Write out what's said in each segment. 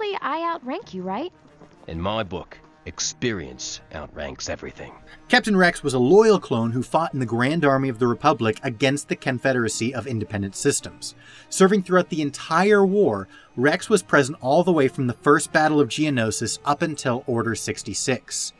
technically I outrank you, right? In my book, experience outranks everything. Captain Rex was a loyal clone who fought in the Grand Army of the Republic against the Confederacy of Independent Systems. Serving throughout the entire war, Rex was present all the way from the First Battle of Geonosis up until Order 66.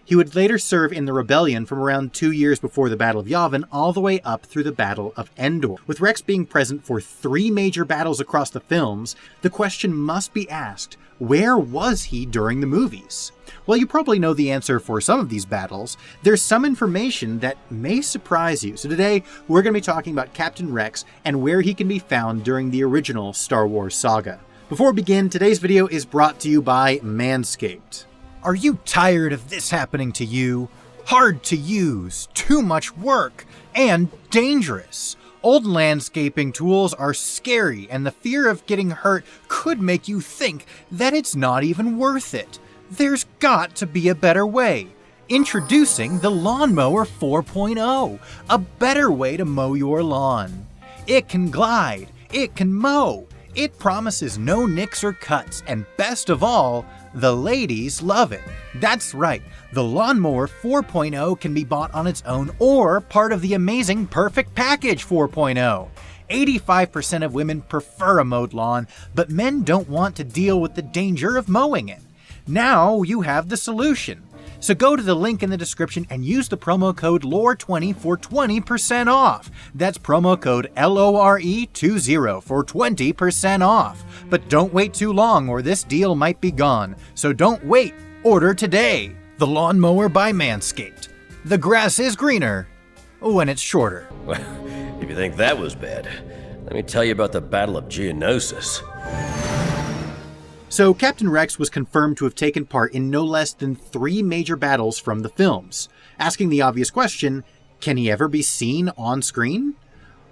He would later serve in the Rebellion from around 2 years before the Battle of Yavin all the way up through the Battle of Endor. With Rex being present for 3 major battles across the films, the question must be asked, where was he during the movies? Well, you probably know the answer for some of these battles. There's some information that may surprise you. So today, we're going to be talking about Captain Rex and where he can be found during the original Star Wars saga. Before we begin, today's video is brought to you by Manscaped. Are you tired of this happening to you? Hard to use, too much work, and dangerous. Old landscaping tools are scary, and the fear of getting hurt could make you think that it's not even worth it. There's got to be a better way. Introducing the Lawnmower 4.0, a better way to mow your lawn. It can glide, it can mow, it promises no nicks or cuts, and best of all, the ladies love it. That's right, the Lawnmower 4.0 can be bought on its own or part of the amazing Perfect Package 4.0. 85% of women prefer a mowed lawn, but men don't want to deal with the danger of mowing it. Now you have the solution. So go to the link in the description and use the promo code LORE20 for 20% off. That's promo code LORE20 for 20% off. But don't wait too long or this deal might be gone. So don't wait. Order today. The Lawnmower by Manscaped. The grass is greener when it's shorter. Well, if you think that was bad, let me tell you about the Battle of Geonosis. So Captain Rex was confirmed to have taken part in no less than 3 major battles from the films. Asking the obvious question, can he ever be seen on screen?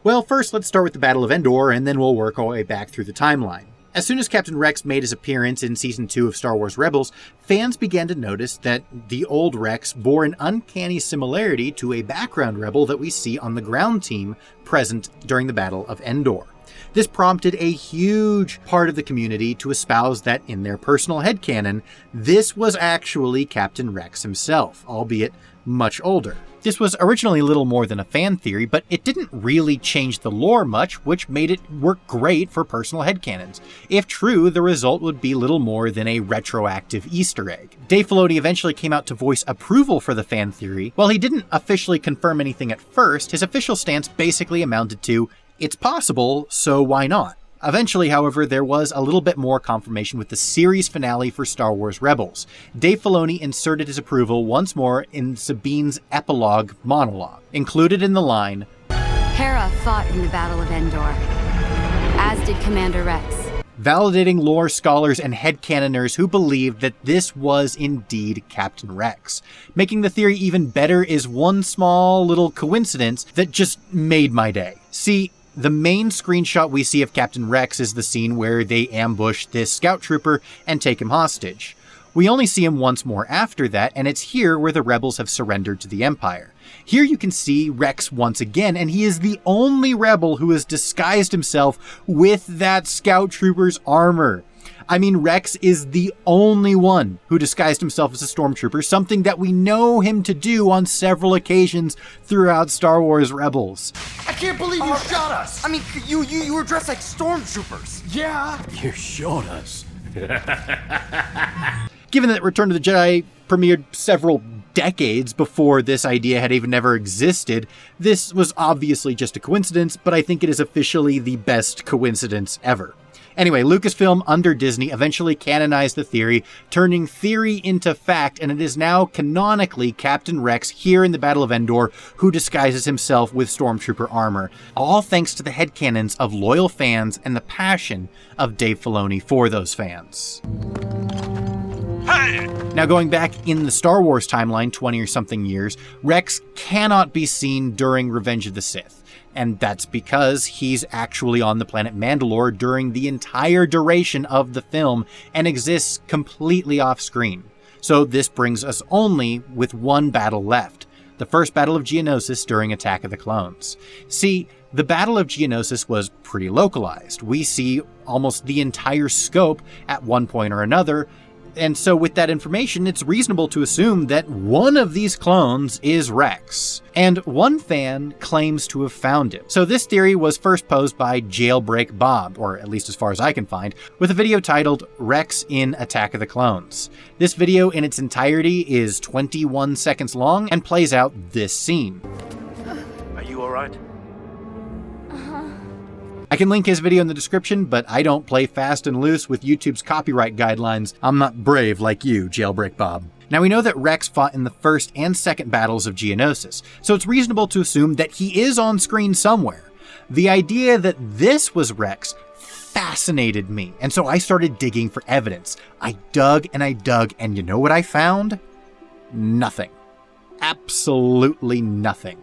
Well, first let's start with the Battle of Endor, and then we'll work our way back through the timeline. As soon as Captain Rex made his appearance in Season 2 of Star Wars Rebels, fans began to notice that the old Rex bore an uncanny similarity to a background rebel that we see on the ground team present during the Battle of Endor. This prompted a huge part of the community to espouse that in their personal headcanon, this was actually Captain Rex himself, albeit much older. This was originally little more than a fan theory, but it didn't really change the lore much, which made it work great for personal headcanons. If true, the result would be little more than a retroactive Easter egg. Dave Filoni eventually came out to voice approval for the fan theory. While he didn't officially confirm anything at first, his official stance basically amounted to, it's possible, so why not? Eventually, however, there was a little bit more confirmation with the series finale for Star Wars Rebels. Dave Filoni inserted his approval once more in Sabine's epilogue monologue. Included in the line, Hera fought in the Battle of Endor, as did Commander Rex. Validating lore scholars and headcanoners who believed that this was indeed Captain Rex. Making the theory even better is one small little coincidence that just made my day. See, the main screenshot we see of Captain Rex is the scene where they ambush this scout trooper and take him hostage. We only see him once more after that, and it's here where the rebels have surrendered to the Empire. Here you can see Rex once again, and he is the only rebel who has disguised himself with that scout trooper's armor. I mean, Rex is the only one who disguised himself as a stormtrooper, something that we know him to do on several occasions throughout Star Wars Rebels. I can't believe you shot us! I mean, you were dressed like stormtroopers. Yeah! You showed us. Given that Return of the Jedi premiered several decades before this idea had even ever existed, this was obviously just a coincidence, but I think it is officially the best coincidence ever. Anyway, Lucasfilm under Disney eventually canonized the theory, turning theory into fact, and it is now canonically Captain Rex here in the Battle of Endor who disguises himself with stormtrooper armor, all thanks to the headcanons of loyal fans and the passion of Dave Filoni for those fans. Now going back in the Star Wars timeline 20 or something years, Rex cannot be seen during Revenge of the Sith. And that's because he's actually on the planet Mandalore during the entire duration of the film and exists completely off screen. So this brings us only with one battle left, the First Battle of Geonosis during Attack of the Clones. See, The Battle of Geonosis was pretty localized. We see almost the entire scope at one point or another, and so with that information, it's reasonable to assume that one of these clones is Rex. And one fan claims to have found him. So this theory was first posed by Jailbreak Bob, or at least as far as I can find, with a video titled Rex in Attack of the Clones. This video in its entirety is 21 seconds long and plays out this scene. Are you alright? I can link his video in the description, but I don't play fast and loose with YouTube's copyright guidelines. I'm not brave like you, Jailbreak Bob. Now we know that Rex fought in the first and second battles of Geonosis, so it's reasonable to assume that he is on screen somewhere. The idea that this was Rex fascinated me, and so I started digging for evidence. I dug, and you know what I found? Nothing. Absolutely nothing.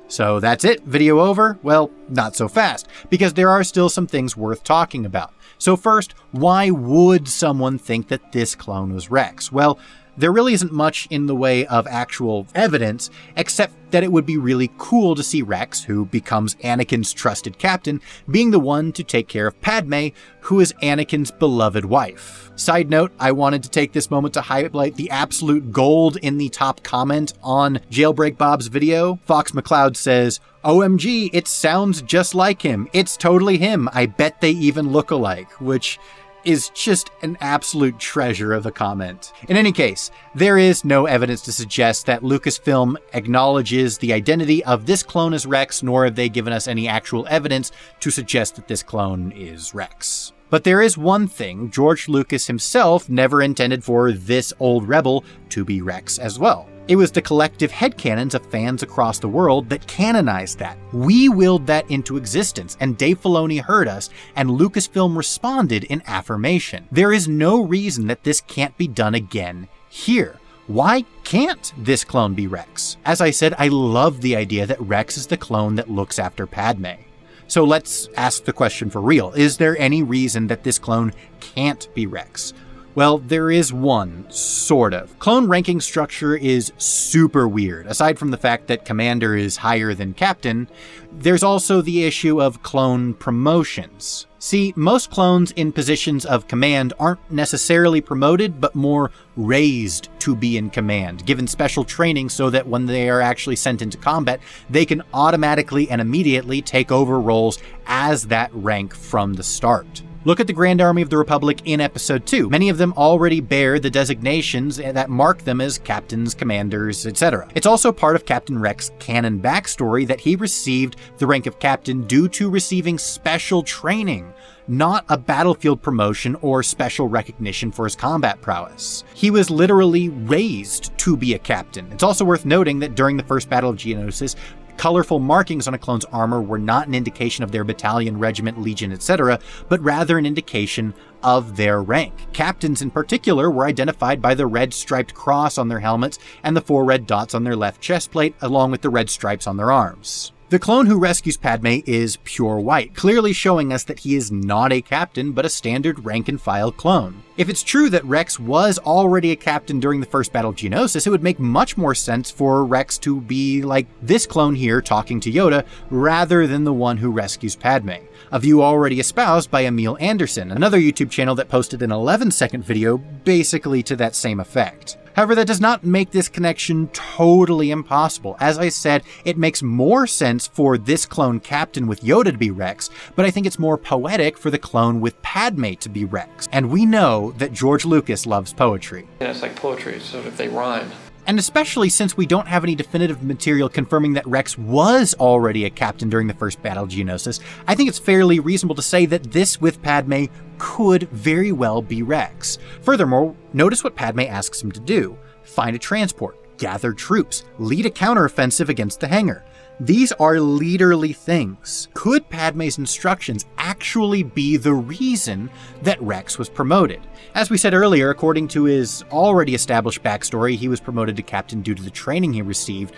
So that's it, video over? Well, not so fast, because there are still some things worth talking about. So first, why would someone think that this clone was Rex? Well, there really isn't much in the way of actual evidence, except that it would be really cool to see Rex, who becomes Anakin's trusted captain, being the one to take care of Padme, who is Anakin's beloved wife. Side note, I wanted to take this moment to highlight the absolute gold in the top comment on Jailbreak Bob's video. Fox McCloud says, "OMG, it sounds just like him. It's totally him. I bet they even look alike," which is just an absolute treasure of a comment. In any case, there is no evidence to suggest that Lucasfilm acknowledges the identity of this clone as Rex, nor have they given us any actual evidence to suggest that this clone is Rex. But there is one thing: George Lucas himself never intended for this old rebel to be Rex as well. It was the collective headcanons of fans across the world that canonized that. We willed that into existence, and Dave Filoni heard us, and Lucasfilm responded in affirmation. There is no reason that this can't be done again here. Why can't this clone be Rex? As I said, I love the idea that Rex is the clone that looks after Padme. So let's ask the question for real. Is there any reason that this clone can't be Rex? Well, there is one, sort of. Clone ranking structure is super weird. Aside from the fact that Commander is higher than Captain, there's also the issue of clone promotions. See, most clones in positions of command aren't necessarily promoted, but more raised to be in command, given special training so that when they are actually sent into combat, they can automatically and immediately take over roles as that rank from the start. Look at the Grand Army of the Republic in Episode 2. Many of them already bear the designations that mark them as captains, commanders, etc. It's also part of Captain Rex's canon backstory that he received the rank of captain due to receiving special training, not a battlefield promotion or special recognition for his combat prowess. He was literally raised to be a captain. It's also worth noting that during the First Battle of Geonosis, colorful markings on a clone's armor were not an indication of their battalion, regiment, legion, etc., but rather an indication of their rank. Captains in particular were identified by the red striped cross on their helmets and the 4 red dots on their left chest plate, along with the red stripes on their arms. The clone who rescues Padme is pure white, clearly showing us that he is not a captain, but a standard rank-and-file clone. If it's true that Rex was already a captain during the First Battle of Geonosis, it would make much more sense for Rex to be like this clone here talking to Yoda, rather than the one who rescues Padme. A view already espoused by Emil Anderson, another YouTube channel that posted an 11-second video basically to that same effect. However, that does not make this connection totally impossible. As I said, it makes more sense for this clone captain with Yoda to be Rex, but I think it's more poetic for the clone with Padme to be Rex. And we know that George Lucas loves poetry. Yeah, it's like poetry, so if they rhyme. And especially since we don't have any definitive material confirming that Rex was already a captain during the First Battle of Geonosis, I think it's fairly reasonable to say that this with Padme could very well be Rex. Furthermore, notice what Padme asks him to do: find a transport, gather troops, lead a counteroffensive against the hangar. These are leaderly things. Could Padme's instructions actually be the reason that Rex was promoted? As we said earlier, according to his already established backstory, he was promoted to captain due to the training he received,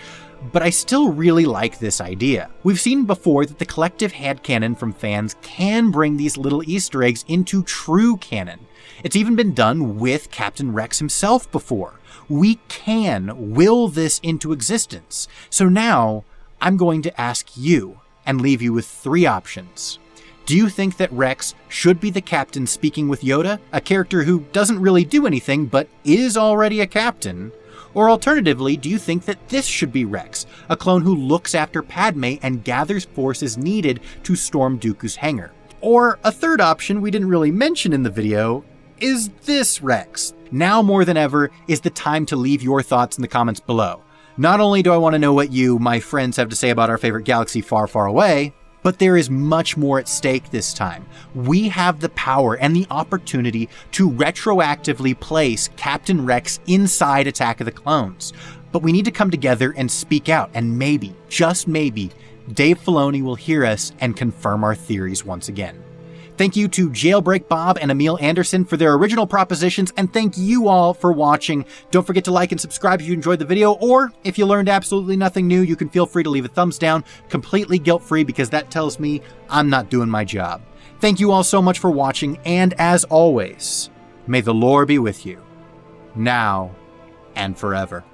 but I still really like this idea. We've seen before that the collective headcanon from fans can bring these little Easter eggs into true canon. It's even been done with Captain Rex himself before. We can will this into existence. So now, I'm going to ask you, and leave you with 3 options. Do you think that Rex should be the captain speaking with Yoda, a character who doesn't really do anything but is already a captain? Or alternatively, do you think that this should be Rex, a clone who looks after Padme and gathers forces needed to storm Dooku's hangar? Or a third option we didn't really mention in the video, is this Rex? Now more than ever is the time to leave your thoughts in the comments below. Not only do I want to know what you, my friends, have to say about our favorite galaxy far, far away, but there is much more at stake this time. We have the power and the opportunity to retroactively place Captain Rex inside Attack of the Clones. But we need to come together and speak out, and maybe, just maybe, Dave Filoni will hear us and confirm our theories once again. Thank you to Jailbreak Bob and Emil Anderson for their original propositions, and thank you all for watching. Don't forget to like and subscribe if you enjoyed the video, or if you learned absolutely nothing new, you can feel free to leave a thumbs down, completely guilt-free, because that tells me I'm not doing my job. Thank you all so much for watching, and as always, may the lore be with you, now and forever.